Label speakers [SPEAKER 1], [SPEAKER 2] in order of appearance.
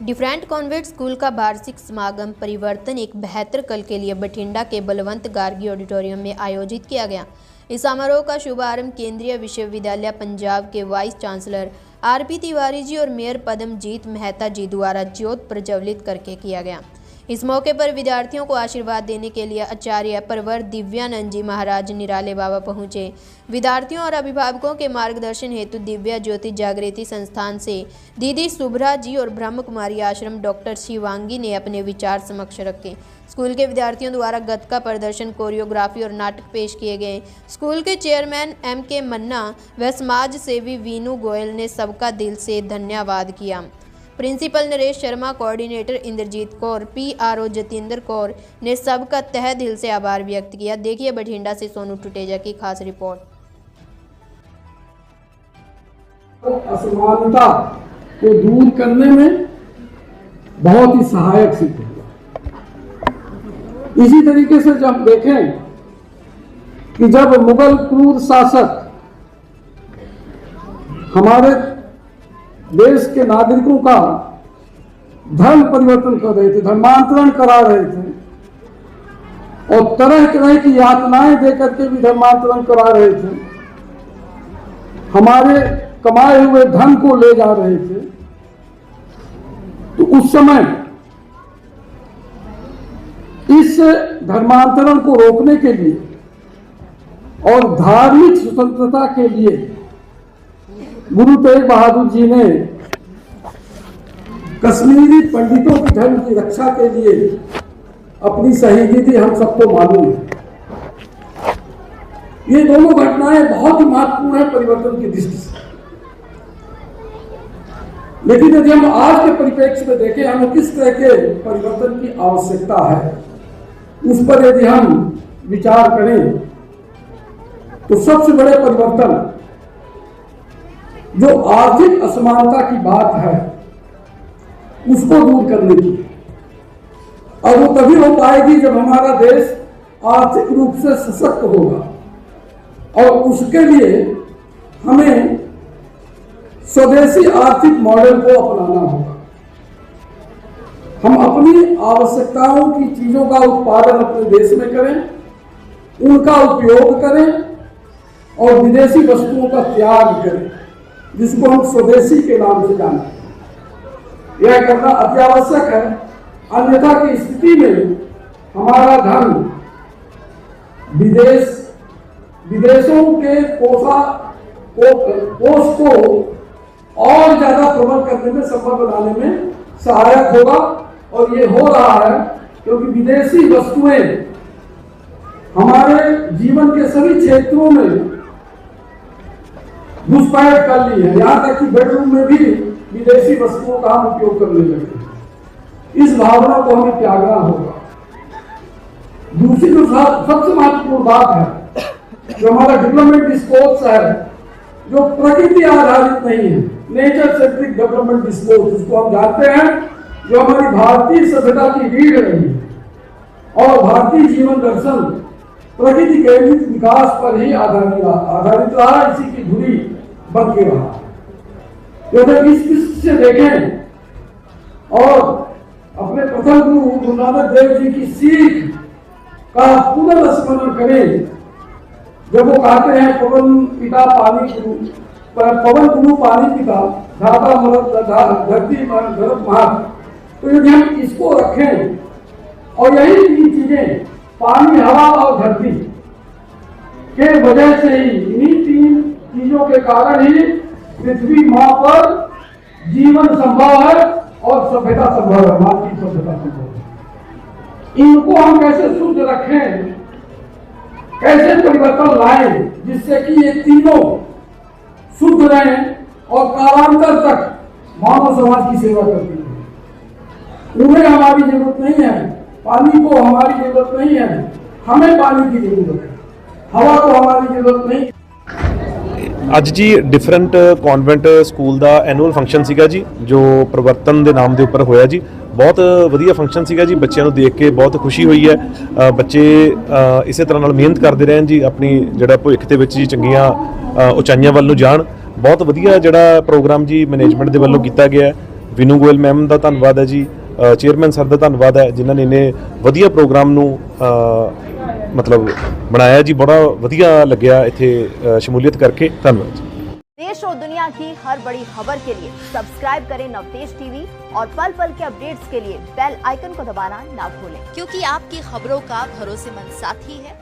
[SPEAKER 1] Different convent school का वार्षिक समागम परिवर्तन एक बेहतर कल के लिए बठिंडा के बलवंत गार्गी ऑडिटोरियम में आयोजित किया गया। इस समारोह का शुभारंभ केंद्रीय विश्वविद्यालय पंजाब के vice chancellor RP Tiwari ji और मेयर पद्मजीत मेहता जी द्वारा ज्योत प्रज्वलित करके किया गया। इस मौके पर विद्यार्थियों को आशीर्वाद देने के लिए आचार्य परवर दिव्यानंद जी महाराज निराले बाबा पहुंचे। विद्यार्थियों और अभिभावकों के मार्गदर्शन हेतु दिव्या ज्योति जागृति संस्थान से दीदी शुभ्रा जी और ब्रह्म कुमारी आश्रम डॉक्टर शिवांगी ने अपने विचार समक्ष रखे। स्कूल के विद्यार्थियों द्वारा गतका प्रदर्शन, कोरियोग्राफी और नाटक पेश किए गए। स्कूल के चेयरमैन MK मन्ना व समाज सेवी वीनू गोयल ने सबका दिल से धन्यवाद किया। Principal Naresh Sharma, coordinator Inderjit Kaur, PRO Jatinder Kaur ने सबका तहे दिल से आभार व्यक्त किया। देखिए बठिंडा से सोनू टुटेजा की खास रिपोर्ट।
[SPEAKER 2] असमानता को दूर करने में बहुत ही सहायक सिद्ध हुआ। इसी तरीके से जब देखें कि जब मुगल क्रूर शासक हमारे देश के नागरिकों का धर्म परिवर्तन कर रहे थे, धर्मांतरण करा रहे थे और तरह तरह की यातनाएं देकर के भी धर्मांतरण करा रहे थे, हमारे कमाए हुए धन को ले जा रहे थे, तो उस समय इस धर्मांतरण को रोकने के लिए और धार्मिक स्वतंत्रता के लिए गुरु तेग बहादुर जी ने कश्मीरी पंडितों की धर्म की रक्षा के लिए अपनी शहीदी दी, हम सबको मालूम है। ये दोनों घटनाएं बहुत ही महत्वपूर्ण है परिवर्तन की दृष्टि से। लेकिन यदि हम आज के परिप्रेक्ष्य में देखें, हमें किस तरह के परिवर्तन की आवश्यकता है, उस पर यदि हम विचार करें तो सबसे बड़े परिवर्तन जो आर्थिक असमानता की बात है उसको दूर करने की, और वो तभी हो पाएगी जब हमारा देश आर्थिक रूप से सशक्त होगा। और उसके लिए हमें स्वदेशी आर्थिक मॉडल को अपनाना होगा। हम अपनी आवश्यकताओं की चीजों का उत्पादन अपने देश में करें, उनका उपयोग करें और विदेशी वस्तुओं का त्याग करें, जिसको हम स्वदेशी के नाम से जानते हैं। यह करना अत्यावश्यक है, अन्यथा की स्थिति में हमारा धर्म विदेशों के कोष को और ज्यादा प्रबल करने में, संभव बनाने में सहायक होगा। और ये हो रहा है क्योंकि विदेशी वस्तुएं हमारे जीवन के सभी क्षेत्रों में घुसपैठ कर ली है। यहां तक कि बेडरूम में भी विदेशी वस्तुओं का हम उपयोग करने लगे। इस भावना को हमें त्यागना होगा। दूसरी जो सबसे महत्वपूर्ण बात है, जो हमारा डेवलपमेंट डिस्कोर्स है, जो प्रकृति आधारित नहीं है, नेचर सेंट्रिक डेवलपमेंट डिस्कोर्स, उसको हम जानते हैं, जो हमारी भारतीय सभ्यता की रीढ़ रही है और भारतीय जीवन दर्शन प्रकृति केंद्रित विकास पर ही आधारित रहा, इसी की धुरी बन के रहा। तो जब इस दृष्टि से देखें और अपने प्रथम गुरु गुरु नानक देव जी की सीख का पुनर्स्मरण करें, जब वो कहते हैं पवन पिता पानी गुरु, पवन गुरु पानी पिता, धाता मरद धरती गर्भ मात, तो यदि हम इसको रखें और यही तीन चीजें, पानी, हवा और धरती के वजह से ही, इन्हीं तीन चीजों के कारण ही पृथ्वी मां पर जीवन संभव है और सभ्यता संभव है, मानवीय सभ्यता संभव है। इनको हम कैसे शुद्ध रखें, कैसे परिवर्तन लाएं, जिससे कि ये तीनों शुद्ध रहें और कालांतर तक मानव समाज की सेवा करती है। उन्हें हमारी जरूरत नहीं है, पानी को हमारी जरूरत नहीं है, हमें पानी की जरूरत है, हवा को हमारी जरूरत नहीं।
[SPEAKER 3] ਅੱਜ जी डिफरेंट कॉन्वेंट स्कूल का एनुअल फंक्शन सीगा जी, जो परिवर्तन के नाम के उपर होया जी। बहुत वधिया फंक्शन सीगा जी, बच्चों को देख के बहुत खुशी हुई है। बच्चे इस तरह नाल मेहनत करते रहन जी, अपनी जिहड़ा भविख दे विच जी चंगियां उचाइयां वल्लों जाण। बहुत वधिया जिहड़ा प्रोग्राम जी मैनेजमेंट दे वल्लों कीता गया है। ਵਿਨੂ ਗੋਇਲ ਮੈਮ ਦਾ ਧੰਨਵਾਦ ਹੈ ਜੀ, ਚੇਅਰਮੈਨ ਸਰ ਦਾ ਧੰਨਵਾਦ ਹੈ ਜਿਨ੍ਹਾਂ ਨੇ ਇੰਨੇ ਵਧੀਆ ਪ੍ਰੋਗਰਾਮ ਨੂੰ ਮਤਲਬ ਬਣਾਇਆ ਜੀ। ਬੜਾ ਵਧੀਆ ਲੱਗਿਆ ਇੱਥੇ ਸ਼ਮੂਲੀਅਤ ਕਰਕੇ। ਧੰਨਵਾਦ ਜੀ।
[SPEAKER 4] देश और दुनिया की हर बड़ी खबर के लिए सब्सक्राइब करें नवतेज टीवी और पल पल के अपडेट्स के लिए बेल आइकन को दबाना ना भूलें,
[SPEAKER 5] क्योंकि आपकी खबरों का भरोसेमंद साथी है